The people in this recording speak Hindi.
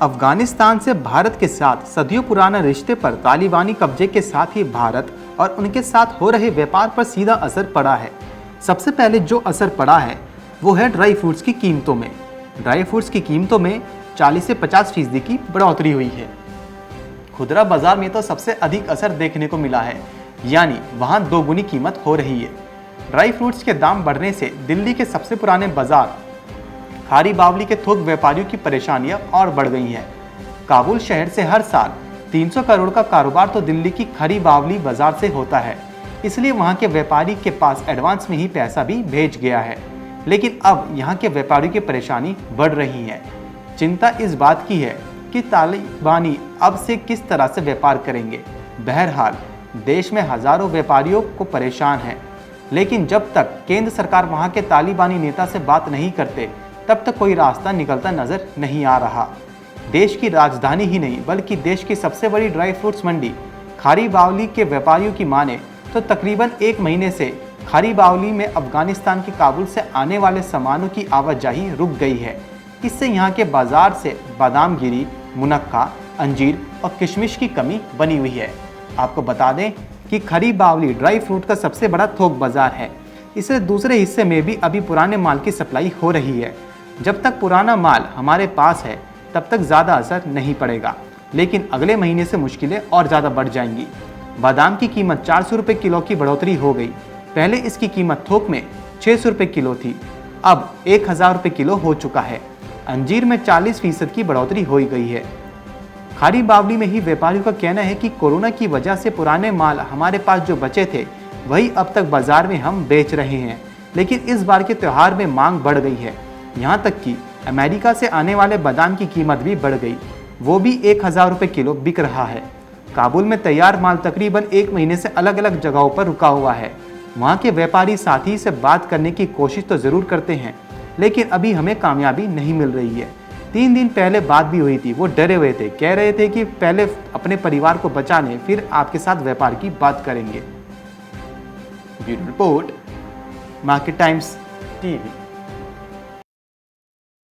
अफगानिस्तान से भारत के साथ सदियों पुराना रिश्ते पर तालिबानी कब्जे के साथ ही भारत और उनके साथ हो रहे व्यापार पर सीधा असर पड़ा है। सबसे पहले जो असर पड़ा है वो है ड्राई फ्रूट्स की कीमतों में। ड्राई फ्रूट्स की कीमतों में 40 से 50% की बढ़ोतरी हुई है। खुदरा बाजार में तो सबसे अधिक असर देखने को मिला है, यानी वहां दोगुनी कीमत हो रही है। ड्राई फ्रूट्स के दाम बढ़ने से दिल्ली के सबसे पुराने बाजार खारी बावली के थोक व्यापारियों की परेशानियां और बढ़ गई हैं। काबुल शहर से हर साल 300 करोड़ का कारोबार तो दिल्ली की खारी बावली बाजार से होता है, इसलिए वहां के व्यापारी के पास एडवांस में ही पैसा भी भेज गया है। लेकिन अब यहां के व्यापारियों की परेशानी बढ़ रही है। चिंता इस बात की है कि तालिबानी अब से किस तरह से व्यापार करेंगे। बहरहाल देश में हजारों व्यापारियों को परेशान है, लेकिन जब तक केंद्र सरकार वहां के तालिबानी नेता से बात नहीं करते तब तक कोई रास्ता निकलता नजर नहीं आ रहा। देश की राजधानी ही नहीं बल्कि देश की सबसे बड़ी ड्राई फ्रूट्स मंडी खारी बावली के व्यापारियों की माने तो तकरीबन 1 महीने से खारी बावली में अफगानिस्तान के काबुल से आने वाले सामानों की आवाजाही रुक गई है। इससे यहाँ के बाजार से बादाम गिरी, मुनक्का, अंजीर और किशमिश की कमी बनी हुई है। आपको बता दें कि खारी बावली ड्राई फ्रूट का सबसे बड़ा थोक बाजार है। इससे दूसरे हिस्से में भी अभी पुराने माल की सप्लाई हो रही है। जब तक पुराना माल हमारे पास है तब तक ज़्यादा असर नहीं पड़ेगा, लेकिन अगले महीने से मुश्किलें और ज़्यादा बढ़ जाएंगी। बादाम की कीमत 400 रुपये किलो की बढ़ोतरी हो गई। पहले इसकी कीमत थोक में 600 रुपये किलो थी, अब 1000 रुपये किलो हो चुका है। अंजीर में 40% की बढ़ोतरी हो गई है। खारी बावली में ही व्यापारियों का कहना है कि कोरोना की वजह से पुराने माल हमारे पास जो बचे थे वही अब तक बाजार में हम बेच रहे हैं, लेकिन इस बार के त्यौहार में मांग बढ़ गई है। यहाँ तक कि अमेरिका से आने वाले बादाम की कीमत भी बढ़ गई, वो भी 1000 रुपये किलो बिक रहा है। काबुल में तैयार माल तकरीबन 1 महीने से अलग अलग जगहों पर रुका हुआ है। वहाँ के व्यापारी साथी से बात करने की कोशिश तो ज़रूर करते हैं, लेकिन अभी हमें कामयाबी नहीं मिल रही है। 3 दिन पहले बात भी हुई थी, वो डरे हुए थे, कह रहे थे कि पहले अपने परिवार को बचा लें, फिर आपके साथ व्यापार की बात करेंगे। Bureau report, market times TV.